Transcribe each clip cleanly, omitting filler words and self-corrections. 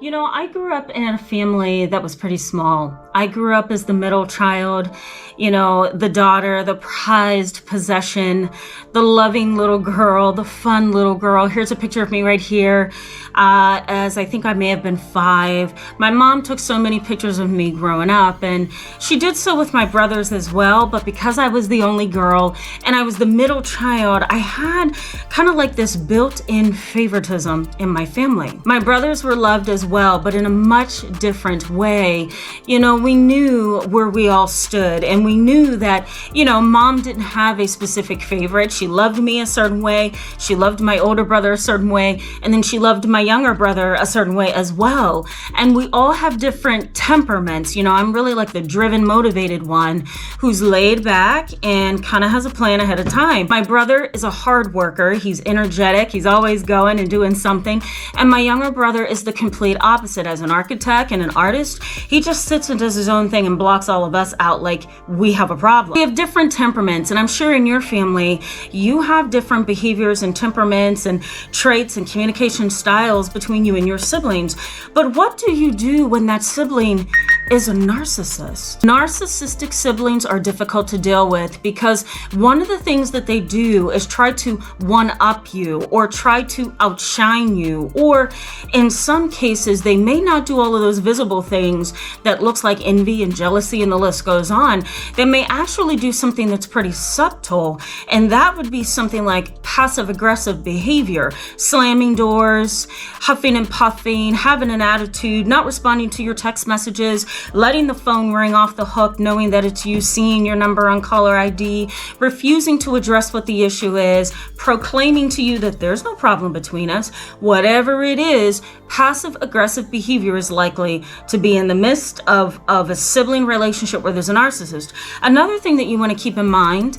You know, I grew up in a family that was pretty small. I grew up as the middle child, you know, the daughter, the prized possession, the loving little girl, the fun little girl. Here's a picture of me right here, as I think I may have been 5. My mom took so many pictures of me growing up, and she did so with my brothers as well. But because I was the only girl and I was the middle child, I had kind of like this built-in favoritism in my family. My brothers were loved as well, but in a much different way. You know, we knew where we all stood, and we knew that, you know, mom didn't have a specific favorite. She loved me a certain way. She loved my older brother a certain way, and then she loved my younger brother a certain way as well. And we all have different temperaments. You know, I'm really like the driven, motivated one who's laid back and kind of has a plan ahead of time. My brother is a hard worker. He's energetic. He's always going and doing something. And my younger brother is the complete opposite. As an architect and an artist, he just sits and does his own thing and blocks all of us out like we have a problem. We have different temperaments, and I'm sure in your family you have different behaviors and temperaments and traits and communication styles between you and your siblings. But what do you do when that sibling is a narcissist? Narcissistic siblings are difficult to deal with because one of the things that they do is try to one-up you or try to outshine you, or in some cases they may not do all of those visible things that looks like envy and jealousy and the list goes on. They may actually do something that's pretty subtle, and that would be something like passive-aggressive behavior, slamming doors, huffing and puffing, having an attitude, not responding to your text messages, letting the phone ring off the hook, knowing that it's you, seeing your number on caller ID, refusing to address what the issue is, proclaiming to you that there's no problem between us. Whatever it is, passive-aggressive behavior is likely to be in the midst of a sibling relationship where there's a narcissist. Another thing that you want to keep in mind,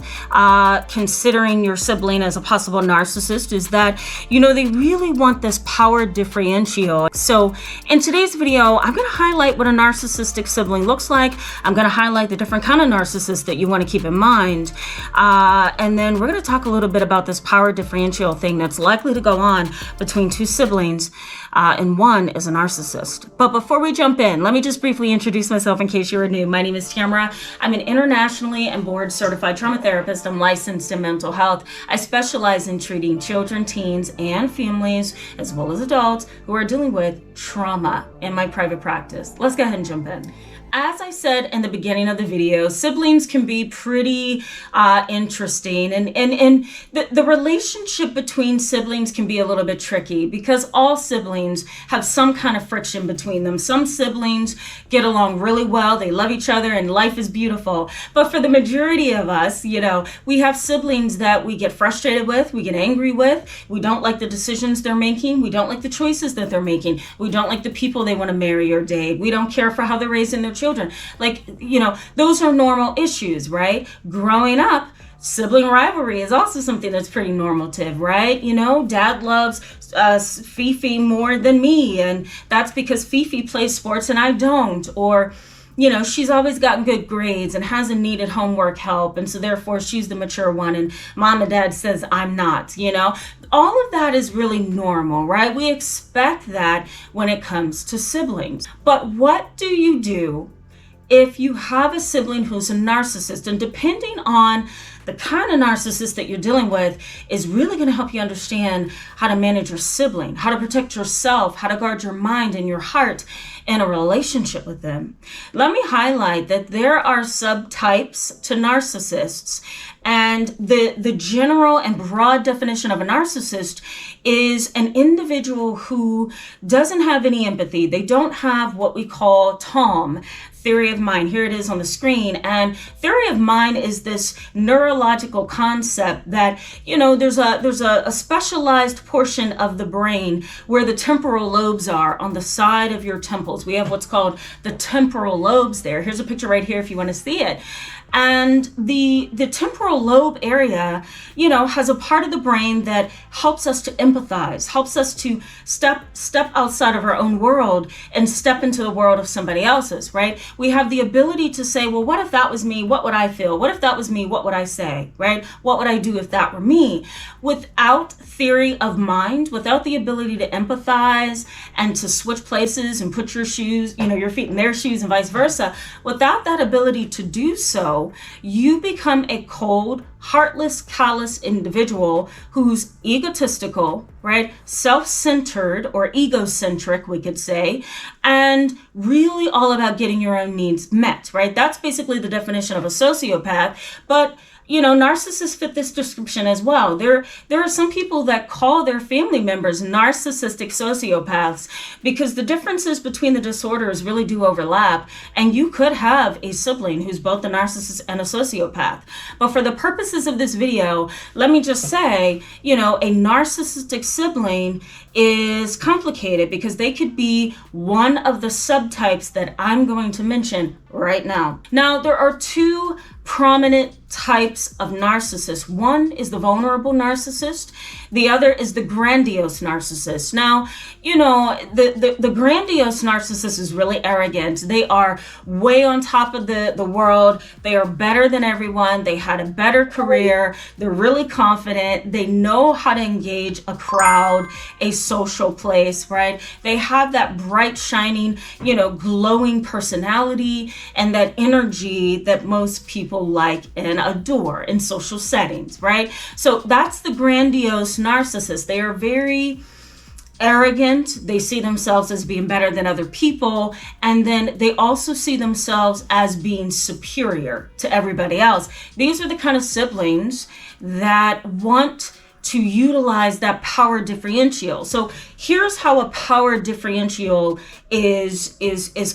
considering your sibling as a possible narcissist, is that, you know, they really want this power differential. So in today's video, I'm going to highlight what a narcissistic sibling looks like. I'm going to highlight the different kind of narcissists that you want to keep in mind. And then we're going to talk a little bit about this power differential thing that's likely to go on between two siblings, and one is a narcissist. But before we jump in, let me just briefly introduce myself in case you're new. My name is Tamara. I'm an internationally and board certified trauma therapist. I'm licensed in mental health. I specialize in treating children, teens, and families, as well as adults who are dealing with trauma in my private practice. Let's go ahead and jump in. As I said in the beginning of the video, siblings can be pretty interesting, and the relationship between siblings can be a little bit tricky because all siblings have some kind of friction between them. Some siblings get along really well, they love each other, and life is beautiful. But for the majority of us, you know, we have siblings that we get frustrated with, we get angry with, we don't like the decisions they're making, we don't like the choices that they're making, we don't like the people they want to marry or date, we don't care for how they're raising their children. Like, you know, those are normal issues, right? Growing up, sibling rivalry is also something that's pretty normative, right? You know, dad loves Fifi more than me, and that's because Fifi plays sports and I don't. Or, you know, she's always gotten good grades and hasn't needed homework help, and so therefore she's the mature one, and mom and dad says I'm not, you know. All of that is really normal, right? We expect that when it comes to siblings. But what do you do if you have a sibling who's a narcissist? And depending on the kind of narcissist that you're dealing with is really going to help you understand how to manage your sibling, how to protect yourself, how to guard your mind and your heart in a relationship with them. Let me highlight that there are subtypes to narcissists, and the general and broad definition of a narcissist is an individual who doesn't have any empathy. They don't have what we call TOM, theory of mind. Here it is on the screen. And theory of mind is this neurological concept that, you know, there's a specialized portion of the brain where the temporal lobes are on the side of your temples. We have what's called the temporal lobes there. Here's a picture right here if you want to see it. And the temporal lobe area, has a part of the brain that helps us to empathize, helps us to step outside of our own world and step into the world of somebody else's, right? We have the ability to say, well, what if that was me? What would I feel? What if that was me? What would I say, right? What would I do if that were me? Without theory of mind, without the ability to empathize and to switch places and put your shoes, your feet in their shoes and vice versa, without that ability to do so, you become a cold, heartless, callous individual who's egotistical, right? Self-centered or egocentric, we could say, and really all about getting your own needs met, right? That's basically the definition of a sociopath. But narcissists fit this description as well. There are some people that call their family members narcissistic sociopaths because the differences between the disorders really do overlap. And you could have a sibling who's both a narcissist and a sociopath. But for the purposes of this video, let me just say, a narcissistic sibling is complicated because they could be one of the subtypes that I'm going to mention right now. Now, there are two prominent types of narcissists. One is the vulnerable narcissist. The other is the grandiose narcissist. Now, the grandiose narcissist is really arrogant. They are way on top of the world. They are better than everyone. They had a better career. They're really confident. They know how to engage a crowd, a social place, right? They have that bright, shining, glowing personality and that energy that most people like and adore in social settings, right? So that's the grandiose narcissist. They are very arrogant. They see themselves as being better than other people. And then they also see themselves as being superior to everybody else. These are the kind of siblings that want to utilize that power differential. So here's how a power differential is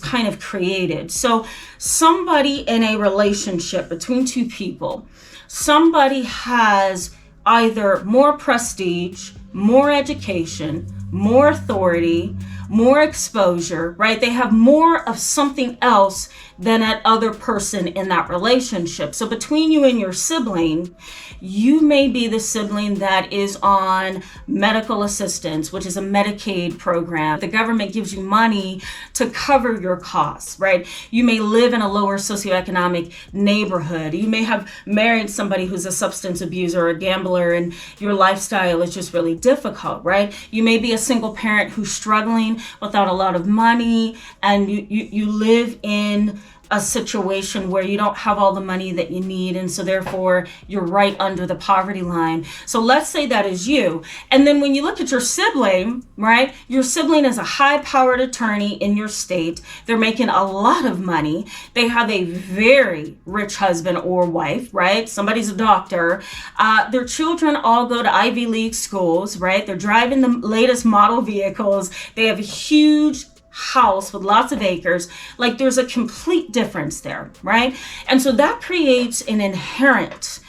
kind of created. So somebody in a relationship between two people, somebody has either more prestige, more education, more authority, more exposure, right? They have more of something else than that other person in that relationship. So between you and your sibling, you may be the sibling that is on medical assistance, which is a Medicaid program. The government gives you money to cover your costs, right? You may live in a lower socioeconomic neighborhood. You may have married somebody who's a substance abuser or a gambler, and your lifestyle is just really difficult, right? You may be a single parent who's struggling without a lot of money, and you live in a situation where you don't have all the money that you need, and so therefore you're right under the poverty line. So let's say that is you. And then when you look at your sibling, right, your sibling is a high-powered attorney in your state. They're making a lot of money. They have a very rich husband or wife, right? Somebody's a doctor. Their children all go to Ivy League schools, right? They're driving the latest model vehicles. They have a huge house with lots of acres. Like, there's a complete difference there, right? And so that creates an inherent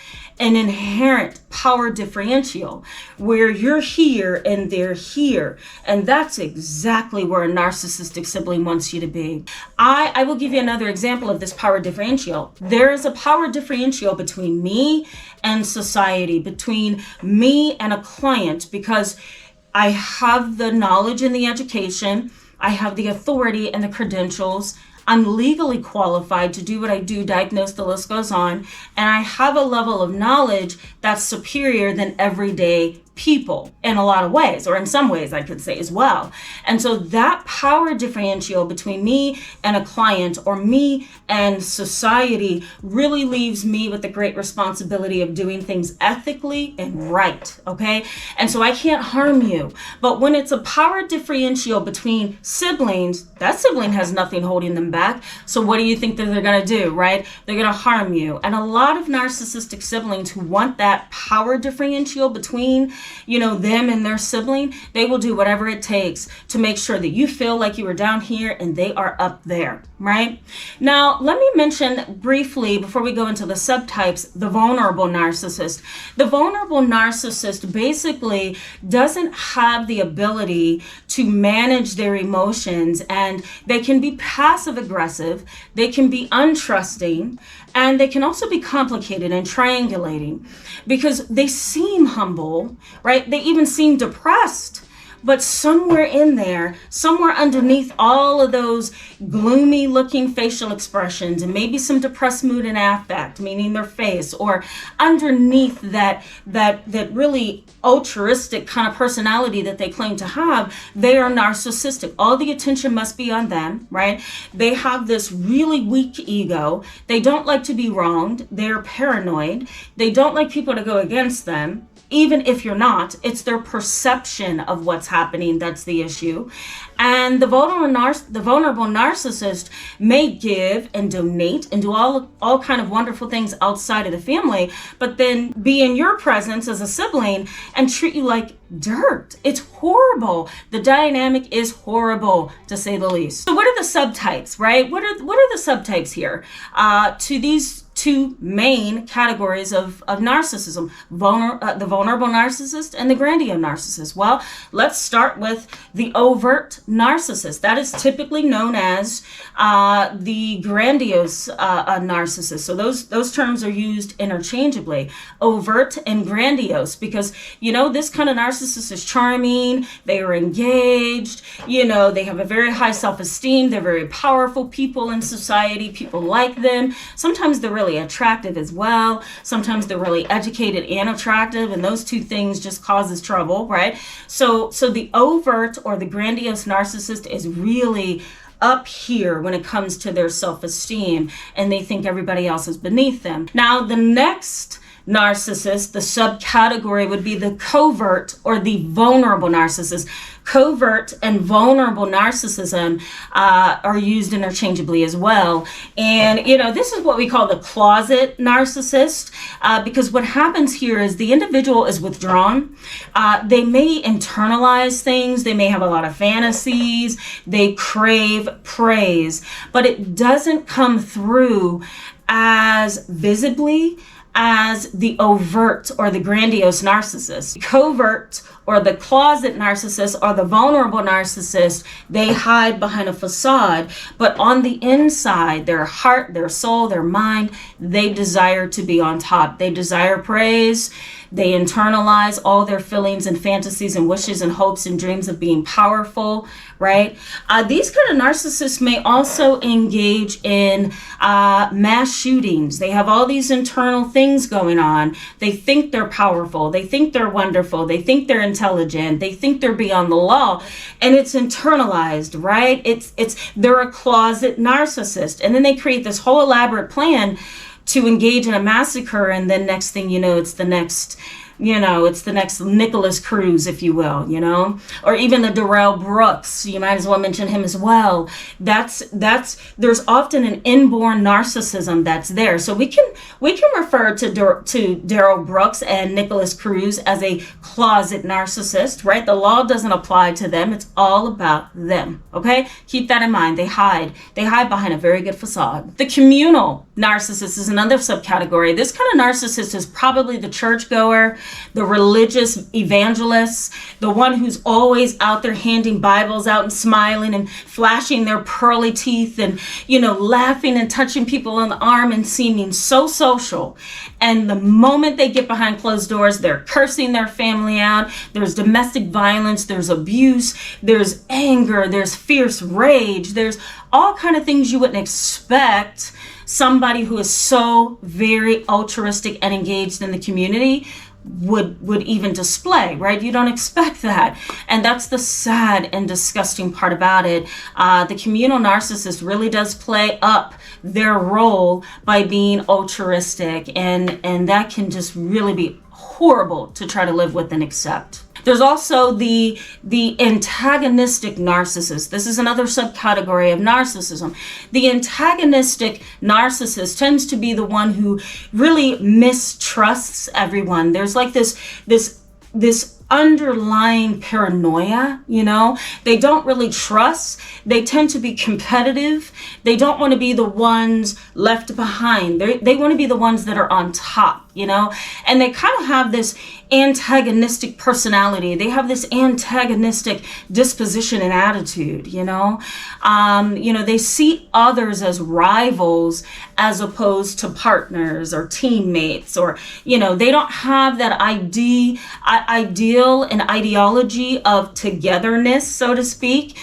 power differential where you're here and they're here. And that's exactly where a narcissistic sibling wants you to be. I will give you another example of this power differential. There is a power differential between me and society, between me and a client, because I have the knowledge and the education, I have the authority and the credentials. I'm legally qualified to do what I do, diagnose, the list goes on. And I have a level of knowledge that's superior than everyday people in a lot of ways, or in some ways I could say as well. And so that power differential between me and a client, or me and society, really leaves me with the great responsibility of doing things ethically and right, okay? And so I can't harm you. But when it's a power differential between siblings, that sibling has nothing holding them back. So what do you think that they're gonna do, right? They're gonna harm you. And a lot of narcissistic siblings who want that power differential between them and their sibling, they will do whatever it takes to make sure that you feel like you are down here and they are up there, right? Now, let me mention briefly, before we go into the subtypes, the vulnerable narcissist. The vulnerable narcissist basically doesn't have the ability to manage their emotions, and they can be passive aggressive, they can be untrusting, and they can also be complicated and triangulating because they seem humble, right? They even seem depressed. But somewhere in there, somewhere underneath all of those gloomy looking facial expressions and maybe some depressed mood and affect, meaning their face, or underneath that really altruistic kind of personality that they claim to have, they are narcissistic. All the attention must be on them, right? They have this really weak ego. They don't like to be wronged. They're paranoid. They don't like people to go against them. Even if you're not, it's their perception of what's happening that's the issue. And the vulnerable narcissist may give and donate and do all kind of wonderful things outside of the family, but then be in your presence as a sibling and treat you like dirt. It's horrible. The dynamic is horrible, to say the least. So what are the subtypes, right? What are the subtypes here to these two main categories of narcissism, the vulnerable narcissist and the grandiose narcissist? Well, let's start with the overt narcissist. That is typically known as the grandiose narcissist. So those terms are used interchangeably, overt and grandiose, because this kind of narcissist is charming, they are engaged, they have a very high self-esteem, they're very powerful people in society, people like them. Sometimes they're really attractive as well. Sometimes they're really educated and attractive, and those two things just causes trouble, right? So the overt or the grandiose narcissist is really up here when it comes to their self-esteem, and they think everybody else is beneath them. Now, the next narcissist, the subcategory, would be the covert or the vulnerable narcissist. Covert and vulnerable narcissism are used interchangeably as well. And, this is what we call the closet narcissist, because what happens here is the individual is withdrawn. They may internalize things. They may have a lot of fantasies. They crave praise, but it doesn't come through as visibly as the overt or the grandiose narcissist. Covert or the closet narcissist or the vulnerable narcissist, they hide behind a facade, but on the inside, their heart, their soul, their mind, they desire to be on top. They desire praise. They internalize all their feelings and fantasies and wishes and hopes and dreams of being powerful, right? These kind of narcissists may also engage in mass shootings. They have all these internal things going on. They think they're powerful. They think they're wonderful. They think they're intelligent. They think they're beyond the law, and it's internalized, right? They're a closet narcissist, and then they create this whole elaborate plan to engage in a massacre, and then next thing you know, it's the next Nicholas Cruz, if you will, or even the Darrell Brooks. You might as well mention him as well. There's often an inborn narcissism that's there. So we can refer to Darrell Brooks and Nicholas Cruz as a closet narcissist, right? The law doesn't apply to them. It's all about them. Okay, keep that in mind. They hide behind a very good facade. The communal narcissist is another subcategory. This kind of narcissist is probably the churchgoer, the religious evangelist, the one who's always out there handing Bibles out and smiling and flashing their pearly teeth and, laughing and touching people on the arm and seeming so social. And the moment they get behind closed doors, they're cursing their family out. There's domestic violence, there's abuse, there's anger, there's fierce rage, there's all kind of things you wouldn't expect somebody who is so very altruistic and engaged in the community would even display, right? You don't expect that. And that's the sad and disgusting part about it. The communal narcissist really does play up their role by being altruistic, and that can just really be horrible to try to live with and accept. There's also the antagonistic narcissist. This is another subcategory of narcissism. The antagonistic narcissist tends to be the one who really mistrusts everyone. There's like this underlying paranoia, They don't really trust. They tend to be competitive. They don't want to be the ones left behind. They want to be the ones that are on top, And they kind of have this antagonistic personality. They have this antagonistic disposition and attitude, They see others as rivals as opposed to partners or teammates, or, they don't have that ideal and ideology of togetherness, so to speak,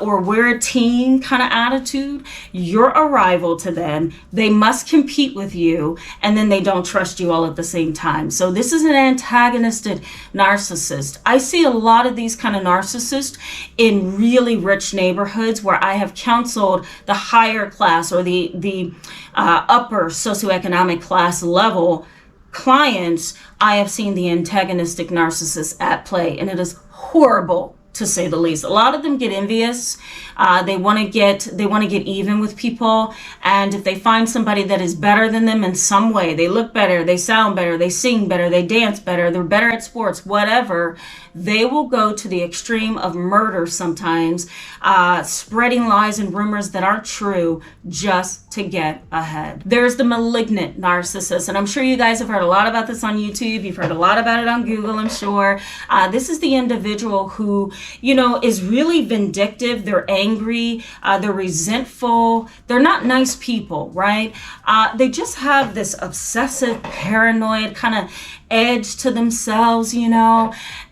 or we're a team kind of attitude. You're a rival to them. They must compete with you, and then they don't trust you all at the same time. So this is an antagonistic narcissist. I see a lot of these kind of narcissists in really rich neighborhoods where I have counseled the higher class or the upper socioeconomic class level clients. I have seen the antagonistic narcissist at play, and it is horrible, to say the least. A lot of them get envious. They want to get even with people, and if they find somebody that is better than them in some way, they look better, they sound better, they sing better, they dance better, they're better at sports, whatever, they will go to the extreme of murder sometimes, spreading lies and rumors that aren't true just to get ahead. There's the malignant narcissist, and I'm sure you guys have heard a lot about this on YouTube. You've heard a lot about it on Google, I'm sure. This is the individual who, is really vindictive. They're angry. They're resentful. They're not nice people, right? They just have this obsessive, paranoid kind of edge to themselves,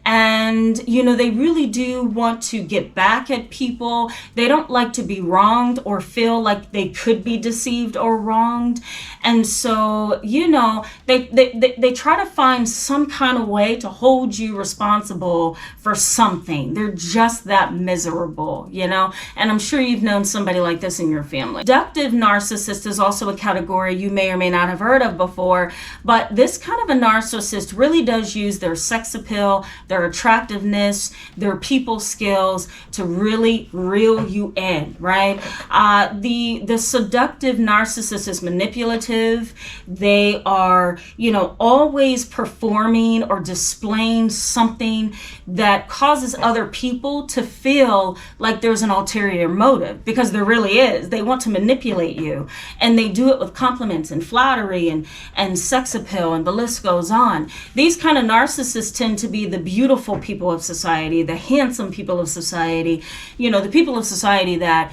and they really do want to get back at people. They don't like to be wronged or feel like they could be deceived or wronged, and so they try to find some kind of way to hold you responsible for something. They're just that miserable, and I'm sure you've known somebody like this in your family. Seductive narcissist is also a category you may or may not have heard of before, but this kind of a narcissist really does use their sex appeal, their attractiveness, their people skills to really reel you in, right? The seductive narcissist is manipulative. They are, always performing or displaying something that causes other people to feel like there's an ulterior motive, because there really is. They want to manipulate you, and they do it with compliments and flattery and sex appeal, and the list goes on. These kind of narcissists tend to be the beautiful people of society, the handsome people of society, the people of society that,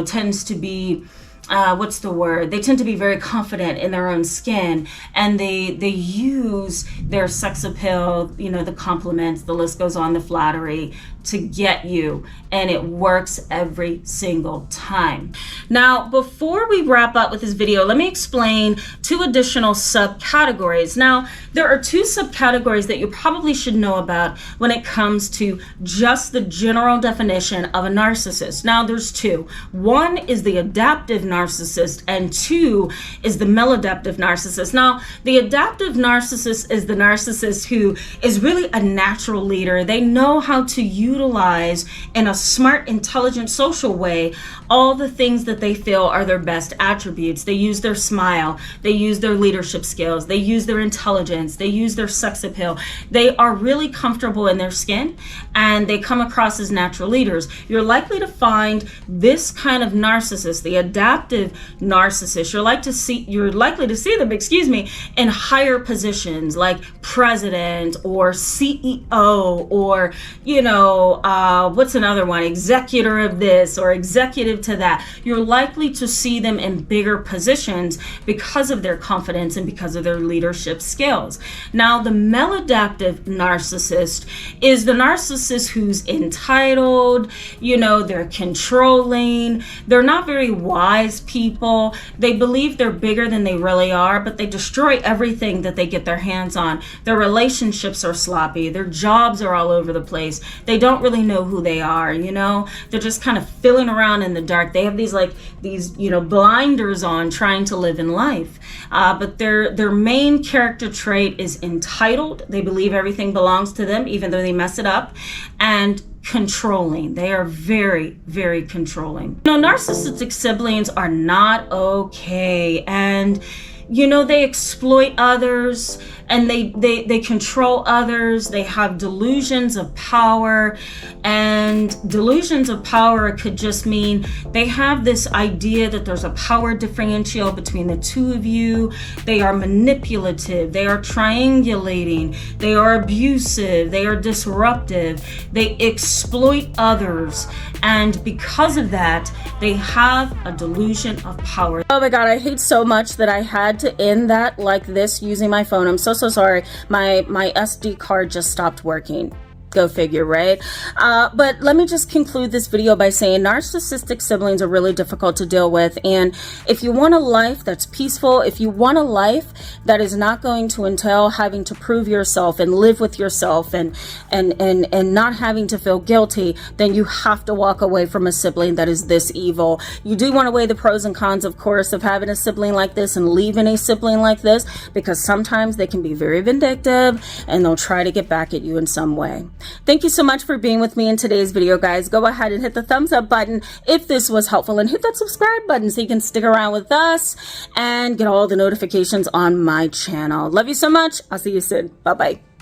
tends to be, they tend to be very confident in their own skin, and they use their sex appeal, the compliments, the list goes on, the flattery, to get you, and it works every single time. Now, before we wrap up with this video, let me explain two additional subcategories. Now, there are two subcategories that you probably should know about when it comes to just the general definition of a narcissist. Now, there's two. One is the adaptive narcissist, and two is the maladaptive narcissist. Now, the adaptive narcissist is the narcissist who is really a natural leader. They know how to utilize in a smart, intelligent, social way all the things that they feel are their best attributes. They use their smile, they use their leadership skills, they use their intelligence, they use their sex appeal. They are really comfortable in their skin, and they come across as natural leaders. You're likely to find this kind of narcissist, the adaptive narcissist, you're likely to see them, in higher positions like president or CEO, or what's another one, executor of this or executive to that. You're likely to see them in bigger positions because of their confidence and because of their leadership skills. Now, the maladaptive narcissist is the narcissist who's entitled, they're controlling, they're not very wise people. They believe they're bigger than they really are, but they destroy everything that they get their hands on. Their relationships are sloppy, their jobs are all over the place. They don't really know who they are, they're just kind of filling around in the dark. They have these blinders on, trying to live in life. But their main character trait is entitled. They believe everything belongs to them, even though they mess it up. And controlling. They are very, very controlling. Narcissistic siblings are not okay, and they exploit others. and they control others. They have delusions of power, and delusions of power could just mean they have this idea that there's a power differential between the two of you. They are manipulative, they are triangulating, they are abusive, they are disruptive, they exploit others, and because of that, they have a delusion of power. Oh my God, I hate so much that I had to end that like this using my phone. I'm so sorry. My SD card just stopped working. Go figure, right? But let me just conclude this video by saying narcissistic siblings are really difficult to deal with. And if you want a life that's peaceful, if you want a life that is not going to entail having to prove yourself and live with yourself and not having to feel guilty, then you have to walk away from a sibling that is this evil. You do want to weigh the pros and cons, of course, of having a sibling like this and leaving a sibling like this, because sometimes they can be very vindictive and they'll try to get back at you in some way. Thank you so much for being with me in today's video, guys. Go ahead and hit the thumbs up button if this was helpful, and hit that subscribe button so you can stick around with us and get all the notifications on my channel. Love you so much. I'll see you soon. Bye-bye.